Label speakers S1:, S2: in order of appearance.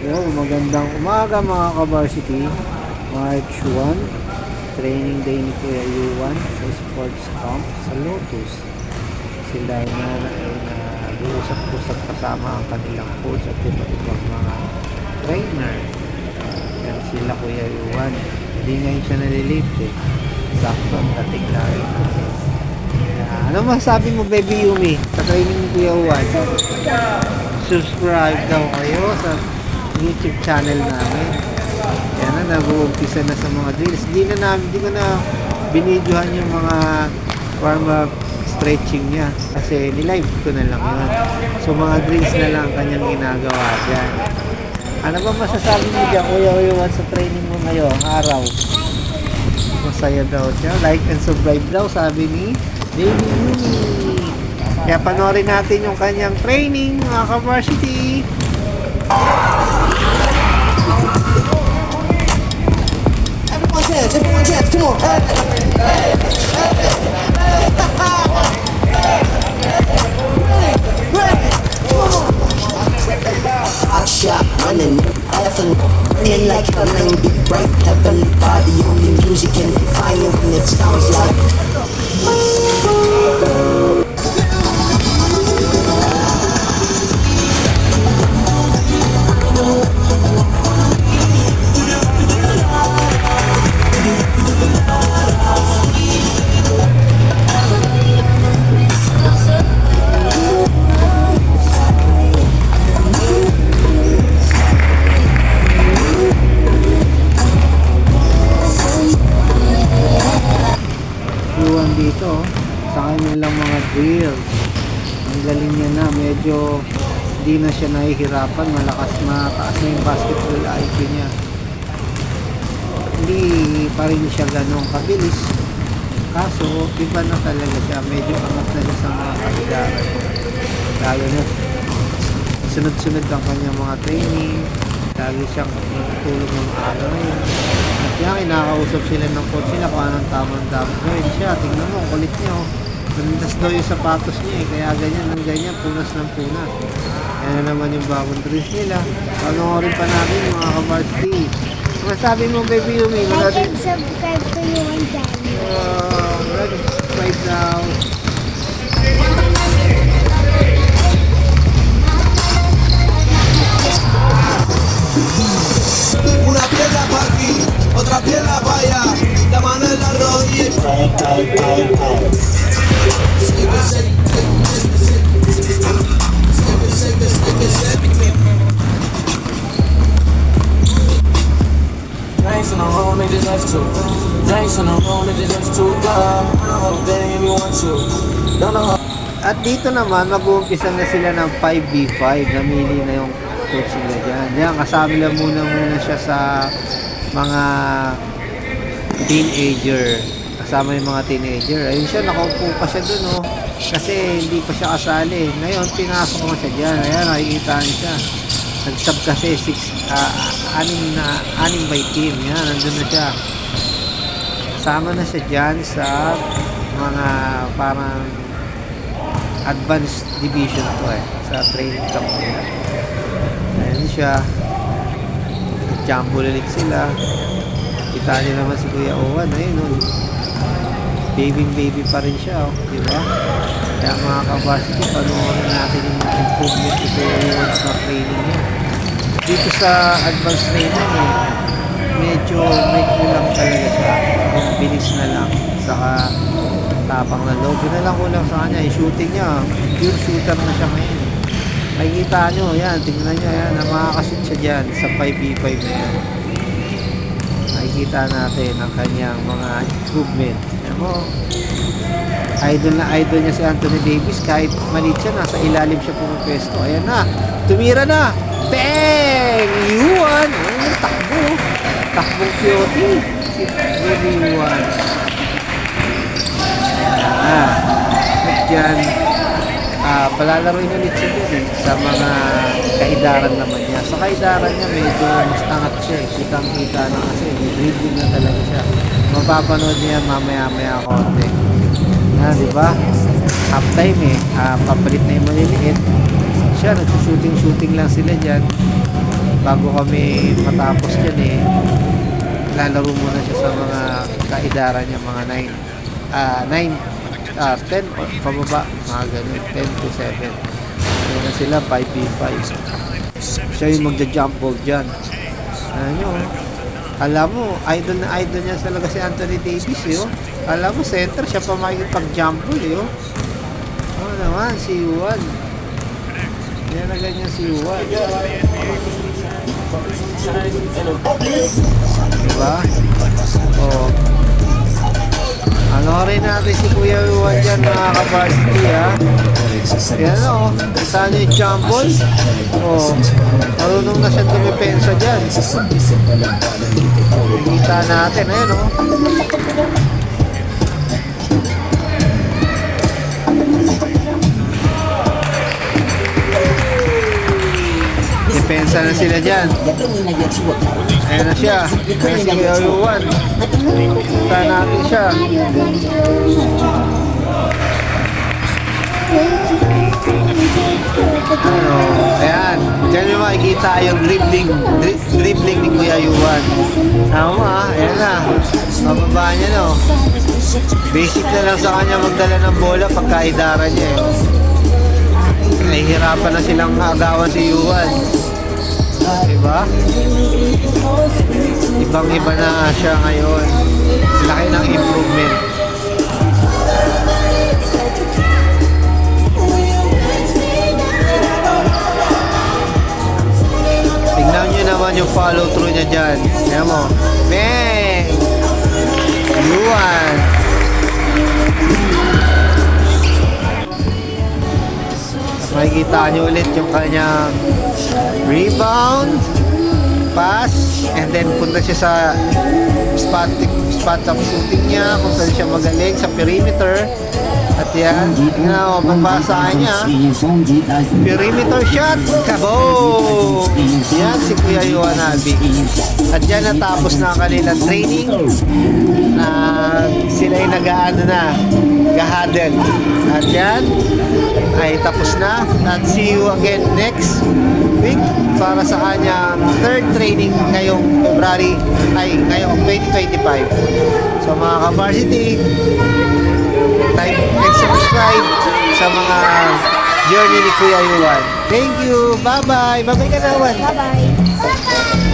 S1: Yo, magandang umaga mga ka-varsity. March 1, training day ni Kuya Yuan sa sports camp sa Lotus. Sila ay nag-uusap-usap kasama ang kanilang coach at iba-ibang mga trainer. Yan sila Kuya Yuan. Hindi ngayon siya nalilate eh. Sakto ang dating lagi natin. Ano masabi mo, Baby Yumi, sa training ni Kuya Yuan? Subscribe daw kayo sa YouTube channel namin. Yan na, nag-uumpisa na sa mga drills. Di ko na binidyohan yung mga warm-up stretching niya kasi nilive ko na lang yun. So mga drills na lang kanyang ginagawa dyan. Ano ba masasabi mo dyan, Kuya Yuan, sa training mo ngayong araw? Masaya daw siya. Like and subscribe daw, sabi ni Baby Yumi. Kaya panoorin natin yung kanyang training, mga ka-varsity.
S2: Everyone dance, come on. Hot shot, running, laughing, running like a 90 bright heavenly body. Only music can define it when it sounds like.
S1: Dito sa kanilang mga drills, ang galing niya na, medyo hindi na siya nahihirapan, mataas na yung basketball IQ niya. Hindi pa rin siya ganong kabilis, kaso iba na talaga siya, medyo angat na siya sa mga kailangan, lalo na sunod-sunod ang kanyang mga training, lagi siyang tutulog ng araw ngayon. Kaya kinakausap sila ng coach nila kung anong tamang gawin siya. Tingnan mo, kulit niya oh. Nandas daw yung sapatos niya eh. Kaya ganyan ng ganyan, punas ng punas. Yan naman yung bagong drills nila. Panoorin pa namin yung mga ka-varsity. Masabi mo, Baby Yumi,
S3: Like and subscribe to you and Daddy.
S1: Subscribe now.
S2: Una pierna para aquí, otra pierna para allá, la mano en la rodilla. Drinks on the road, niggas left to. Drinks on the road, niggas left to. Then if you want to. Don't know.
S1: At dito naman, mag-uumpisa na sila ng 5v5. Namili na yung coach nila dyan. Yan, kasama lang muna siya sa mga teenager. Kasama yung mga teenager. Ayun siya, nakaupo pa siya dun, oh. Kasi hindi pa siya kasali. Ngayon, pinasok mo siya dyan. Ayan, nakikita niya siya. Nag-sub kasi 6 by team. Yan, nandun na siya. Kasama na siya dyan sa mga parang advanced division to eh. Sa training camp nila. Ayan siya. Jumbo ulit sila. Kita niyo naman si Kuya Owan. Ayun, oh. Baby pa rin siya, oh. Diba? Kaya mga ka-varsity, panoorin natin yung improvement ni Kuya Owan sa training niya. Dito sa advanced training, eh, medyo may kulang talaga siya. Yung bilis na lang. Saka tapang na loob. Yun na lang kulang sa kanya. Yung shooting niya, pure shooter na siya ngayon. Makikita nyo, yan, tingnan nyo, yan, na makakashoot siya dyan sa 5v5 na yan. Makikita natin ang kanyang mga improvement. Yan mo, idol na idol niya si Anthony Davis, kahit maliit siya, nasa ilalim siya pumipwesto. Ayan na, tumira na, bang! Yuan! Oh, takbong cutie, si Baby Yuan. At dyan, palalaroin ulit siya dyan sa mga kaidaran naman niya. Sa kaidaran niya medyo mas angat siya eh. Kitang-kita na kasi may dribbling na talaga siya. Mapapanood niya mamaya-maya konti. Diba? Half time eh. Papalit na yung maliliit. Siya, nagsushooting-shooting lang sila dyan. bago kami matapos dyan eh, lalaro muna siya sa mga kaedara niya, mga 10 pababa, mga ganun, 10 to 7. Kaya na sila 5v5. Siya yung magja-jump ball dyan. Ano nyo, alam mo, idol na idol niya talaga si Anthony Davis eh, oh. Alam mo, center, siya pa makikipag-jump ball eh, oh. Oo naman, si Juan. Yan na ganyan si Juan. Diba? Oh. Ano rin natin si Kuya Juan dyan, mga ka-varsity, ha? Yan o, saan yung jump ball? Oh, marunong na siya dumipensa dyan. Nakikita natin, ayun o. Depensa na sila dyan. Ayan na siya. Ayan si Kuya Juan. Kita natin siya. Ano, ayan. Diyan yung makikita yung dribbling ni Kuya Juan. Tama, ayan na. Mababa niya, no. Basic na lang sa kanya magdala ng bola pagkaidara niya, eh. Nahihirapan na silang agawan si Juan. Diba? Ibang-iba na siya ngayon. Laki ng improvement. Tignan nyo naman yung follow through niya dyan. Ayan mo. Bang! Juan! Makikita nyo ulit yung kanyang rebound, pass, and then punta siya sa spot of shooting niya, kung saan siya magaling sa perimeter. At yan, tingnan mo, pagpasaan niya, perimeter shot, kaboom! Yan si Kuya Juan Albi. At yan natapos na ang kanilang training, na sila'y nag-aano na, gahadel. At yan ay tapos na. At see you again next week para sa kanyang third training ngayong February, ay ngayong 2025. So mga ka-varsity, like and subscribe sa mga journey ni Kuya Juan. Thank you. Bye-bye. Bye-bye ka na, Juan.
S3: Bye-bye.